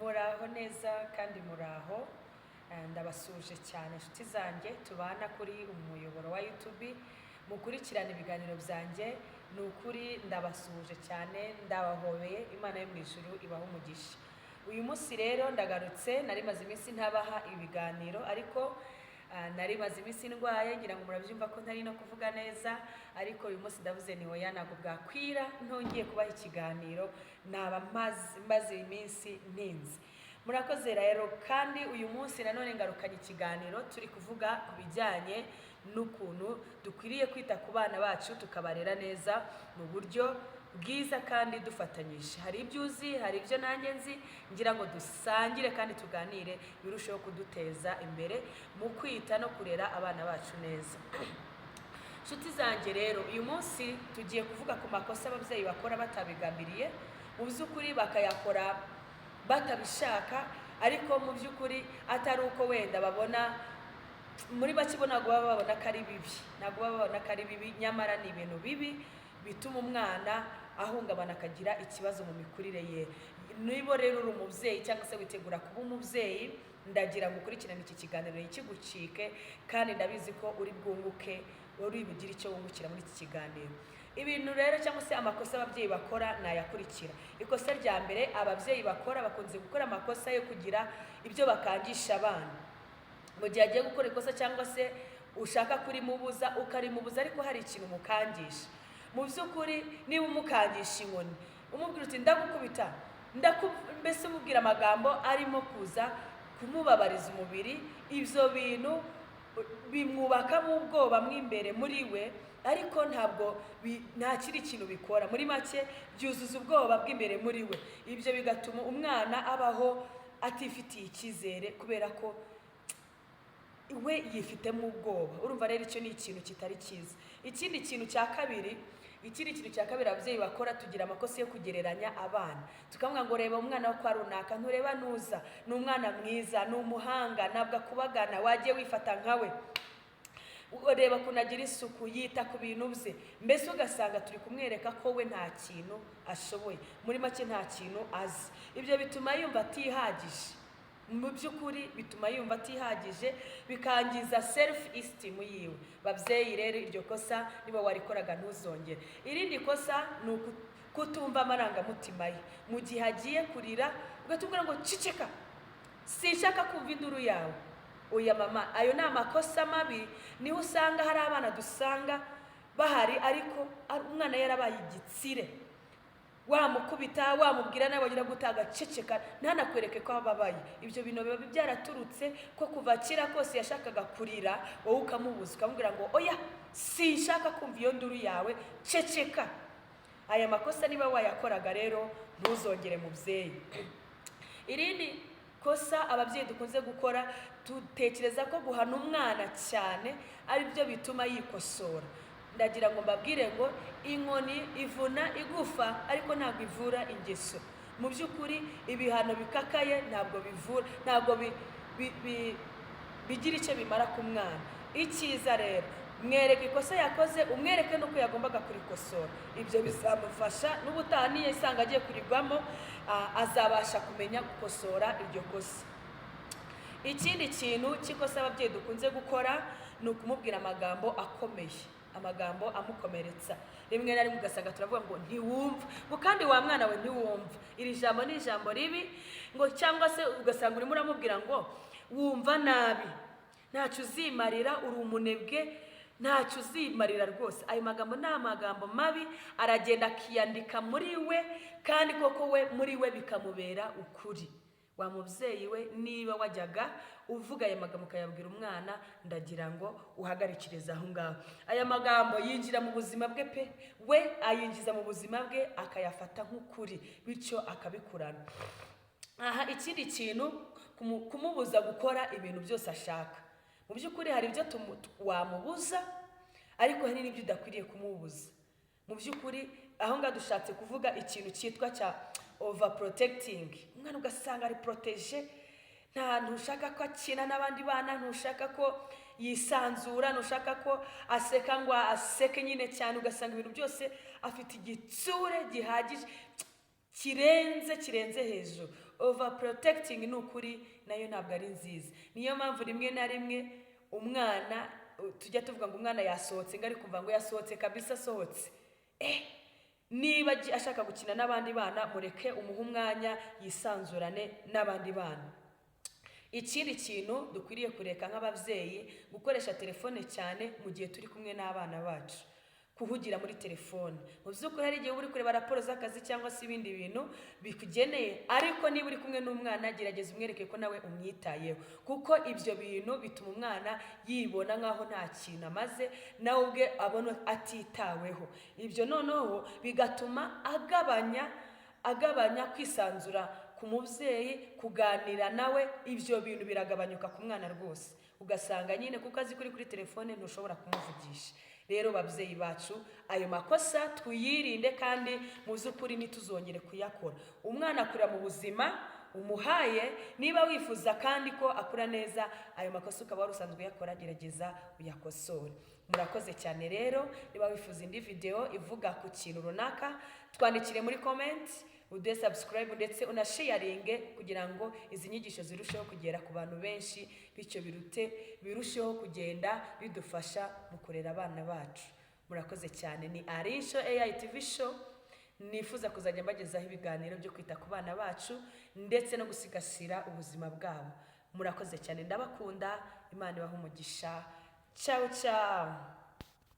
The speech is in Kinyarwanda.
muraho neza kandi muraho. Ndabasuje cyane inshuti zanjye tubana kuri umuyoboro wa YouTube mukurikirana ibiganiro byanjye. Ni ukuri ndabasuje cyane, ndabahobeye. Imana yo mu ijuru ibaho umugisha. Uyu munsi rero ndagarutse, nari maze iminsi ntabaha ibiganiro, ariko nari maze iminsi ndwaye, ngira ngo murabyumva ko ntari no kuvuga neza, ariko uyu munsi ndavuze ni oya, ntabwo bwakwira ntongeye kubaha ikiganiro, naba maze iminsi ntinze. Murakoze rero, kandi uyu munsi nanone ngarukanye ikiganiro, turi kuvuga ku bijyanye n'ukuntu dukwiriye kwita ku bana bacu tukabarera neza mu buryo bwiza kandi dufatanyije. Hari ibyo uzi, hari ibyo nanjye nzi, ngira ngo dusangire kandi tuganire birusheho kuduteza imbere mu kwita no kurera abana bacu neza. Nshuti zanjye rero, uyu munsi tugiye kuvuga ku makosa ababyeyi bakora batabigambiriye, mu by'ukuri bakayakora batabishaka, ariko mu by'ukuri atari uko wenda babona muri bake bo ntabwo baba babona ko ari bibi, ntabwo baba babona ko ari bibi, nyamara ni ibintu bibi bituma umwana ahungabana akagira ikibazo mu mikurire ye. Niba rero uri umubyeyi cyangwa se witegura kuba umubyeyi, ndagira ngo ukurikirane iki kiganiro ntikigucike, kandi ndabizi ko uri bwunguke, uri bugire icyo wungukira muri iki kiganiro. Ibintu rero cyangwa se amakosa ababyeyi bakora nayakurikira. Ikosa rya mbere ababyeyi bakora, bakunze gukora amakosa yo kugira ibyo bakangisha abana. Mu gihe agiye gukora ikosa cyangwa se ushaka kurimubuza, ukarimubuza ariko hari ikintu umukangisha. Mu by'ukuri niba umukangisha inkoni, umubwira uti ndagukubita, mbese umubwira amagambo arimo kuza kumubabariza umubiri, ibyo bintu bimwubakamo ubwoba mw'imbere muri we, ariko ntabwo nta kiri kintu bikora. Muri make byuzuza ubwoba bw'imbere muri we. Ibyo bigatuma umwana abaho atifitiye icyizere, kubera ko we yifitemo ubwoba. Urumva rero icyo ni ikintu kitari cyiza. Ikindi kintu cya kabiri ababyeyi bakora, tugira amakosa yo kugereranya abana. Tukavuga ngo reba umwana wo kwa runaka, ntureba nuza, ni umwana mwiza, ni umuhanga, ntabwo akubagana, wagiye wifata nkawe, reba kunagira isuku, yita ku bintu bye. Mbese ugasanga turi kumwereka ko we nta kintu ashoboye, muri make nta kintu azi. Ibyo bituma yumva atihagije. Mu by'ukuri bituma yumva atihagije, bikangiza self esteem yiwe. Babyeyi rero, iryo kosa niba warikoraga ntuzongere. Irindi kosa ni kutumva amarangamutima ye. Mu gihe agiye kurira ugatubwira ngo ciceka, sinshaka kumva induru yawe. Oya mama, ayo ni amakosa mabi. Niho usanga hari abana dusanga bahari, ariko umwana yarabaye igitsire, wamukubita, wamubwira nawe wagira gutaga ceceka, ntanakwereke ko ababaye. Ibyo bintu biba byaraturutse ko kuva kera kose yashakaga kurira, wowe ukamubuza, ukamubwira ngo oya, sinshaka kumva iyo nduru yawe, ceceka. Aya makosa niba wayakoraga rero ntuzongere mubyeyi. Irindi kosa ababyeyi dukunze gukora, dutekereza ko guhana umwana cyane ari byo bituma yikosora. Ndagira ngo mbabwire ngo inkoni ivuna igufa, ariko ntabwo ivura ingeso. Mu by'ukuri ibihano bikakaye ntabwo bivura, ntabwo bigira icyo bimara ku mwana. Icyiza rero, mwereke ikosa yakoze, umwereke nuko yagombaga kurikosora. Ibyo bizamufasha n'ubutaha niyo isanga agiye kurigwamo, azabasha kumenya gukosora iryo kosa. Ikindi kintu cy'ikosa ababyeyi dukunze gukora ni ukumubwira amagambo akomeye, amagambo amukomeretsa. Rimwe na rimwe ugasanga turavuga ngo ntiwumva, ngo kandi wa mwana we ntiwumva, iri jambo ni ijambo ribi, ngo cyangwa se ugasanga urimo uramubwira ngo wumva nabi, ntacyo uzimarira, uri umunebwe, ntacyo uzimarira rwose. Ayo magambo ni amagambo mabi, aragenda akiyandika muri we, kandi koko we muri we bikamubera ukuri. Wa mubyeyi we, niba wajyaga uvuga aya magambo ukayabwira umwana, ndagira ngo uhagarikirize aho ngaho. Aya magambo yinjira mu buzima bwe pe, we ayinjiza mu buzima bwe, akayafata nk'ukuri, bityo akabikurana. Aha, ikindi kintu, kumubuza gukora ibintu byose ashaka. Mu by'ukuri hari ibyo wamubuza, ariko hari n'ibyo udakwiriye kumubuza. Mu by'ukuri aho ngaho dushatse kuvuga ikintu cyitwa cya overprotecting. Umwana ugasanga ari protege, ntushaka ko akina n'abandi bana, ntushaka ko yisanzura, ntushaka ko aseka ngo aseke nyine cyane, ugasanga ibintu byose afite igitsure gihagije. kirenze hejuru. Overprotecting ni ukuri nayo ntabwo ari nziza. Niyo mpamvu rimwe na rimwe umwana tujya tuvuga ngo umwana yasohotse, ngari kumva ngo yasohotse kabisa asohotse. Niba ashaka gukina n'abandi bana, mureke umuhe umwanya yisanzurane n'abandi bana. Ikindi kintu dukwiriye kureka nk'ababyeyi, gukoresha telefone cyane mu gihe turi kumwe n'abana bacu, kuhugira muri telefone. Mu by'ukuri hari igihe uri kureba raporo z'akazi cyangwa se ibindi bintu bikugeneye, ariko niba uri kumwe n'umwana gerageza umwereke ko nawe umwitayeho, kuko ibyo bintu bituma umwana yibona nk'aho nta kintu amaze, nawe ubwe abona atitaweho. Ibyo noneho bigatuma agabanya kwisanzura ku mubyeyi, kuganira nawe. Ibyo bintu biragabanyuka ku mwana rwose, ugasanga nyine kuko azi kuri telefone ntushobora kumuvugisha. Rero babyeyi bacu, ayo makosa twiyirinde kandi mu by'ukuri ntituzongere kuyakora. Umwana akurira mu buzima umuhaye, niba wifuza kandi ko akura neza, ayo makosa ukaba wari usanzwe uyakora, gerageza uyakosore. Murakoze cyane rero. Niba wifuza indi video ivuga ku kintu runaka, twandikire muri comment, ude subscribe ndetse unasharinge kugira ngo izi nyigisho zirusheho kugera ku bantu benshi, bityo birusheho kugenda bidufasha mu kurera abana bacu. Murakoze cyane. Ni Arisho AI TV show, nifuza kuzajya mbagezaho ibiganiro byo kwita ku bana bacu ndetse no gusigasira ubuzima bwabo. Murakoze cyane, ndabakunda. Imana ibahe umugisha. Ciao ciao.